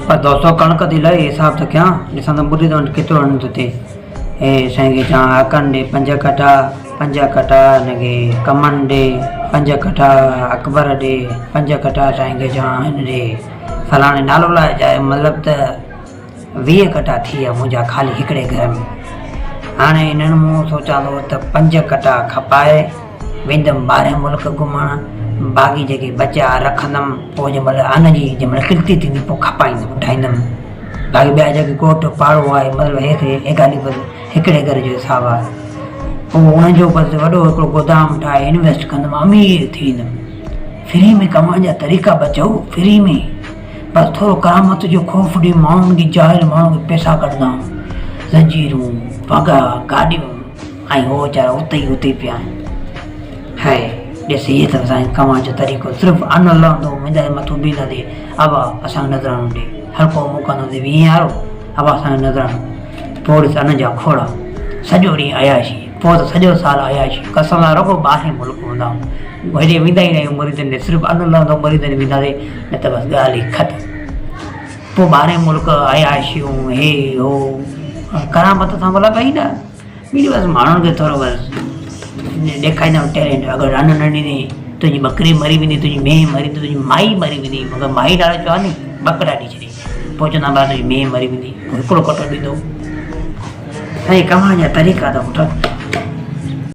पर 200 कणक थी लहे हिसाब त कयां ॾिसां त ॿुधी त केतिरो हणियो थो थिए। हे साईं खे चवां अकन ॾे 5 कटा, 5 कटा हिनखे कमन ॾे 5 कटा, अकबर ॾे 5 कटा, साईं खे चवां हिन ॾे फलाणे नालो लाइ जाए, मतिलबु त 20 कटा थी विया मुंहिंजा ख़ाली हिकिड़े घर में। हाणे हिननि मूं सोचां थो त 5 कटा खपाए वेंदुमि ॿाहिरि मुल्क घुमणु, बाक़ी जेके बचा रखंदुमि, पोइ जंहिंमहिल अन जी जंहिंमहिल किल्ती थींदी पोइ खपाईंदुमि ठाहींदुमि। बाक़ी ॿिया जेके कोट पाड़ो आहे मतिलबु ॻाल्हि बसि हिकिड़े घर जो हिसाबु आहे। पोइ हुनजो बसि वॾो हिकिड़ो गोदाम ठाहे इन्वेस्ट कंदुमि, अमीर थी वेंदुमि। फ्री में कमाइण जा तरीक़ा बचो, फ्री में बसि थोरो करामत जो ख़ौफ़ ॾे माण्हुनि खे, जाहिल माण्हुनि खे पैसा कढंदा, ज़ंजीरूं वॻा गाॾियूं, ऐं हो वीचारा उते ई पिया आहिनि। हाय ॾिस इहे त असांजे कमाइण जो तरीक़ो, सिर्फ़ु अन लहंदो मुंहिंजा मथां बीहंदे अब असांखे नज़रानो ॾे, हल्को मुकंदो 20 वारो अब असांखे नज़रानो, पोइ ॾिस अन जा खोड़ा सॼो ॾींहुं अयाशी, पोइ त सॼो साल अयाशी कसम सां रुॻो ॿाहिरि मुल्क हूंदा हेॾे वेंदा ई न आहियूं मुरीदनि ॾे, सिर्फ़ु अन लहंदो मुरीदनि वेंदासीं, न त बसि ॻाल्हि ई ख़तमु। पोइ ॿाहिरि मुल्क अयाशियूं हे हो करामत सां भला कई न, ॿी बसि माण्हुनि खे थोरो बसि ॾेखारींदा टैलेंट। अगरि अन न ॾिनी तुंहिंजी बकरी मरी वेंदी, तुंहिंजी मेंह मरी वेंदी, तुंहिंजी माई मरी वेंदी, मगर माई नालो चवां नी ॿकरा ॾेई छॾी, पोइ चवंदा तुंहिंजी मेंह मरी वेंदी, हिकिड़ो कटो ॾींदो। ऐं कमाइण जा तरीक़ा त पुटु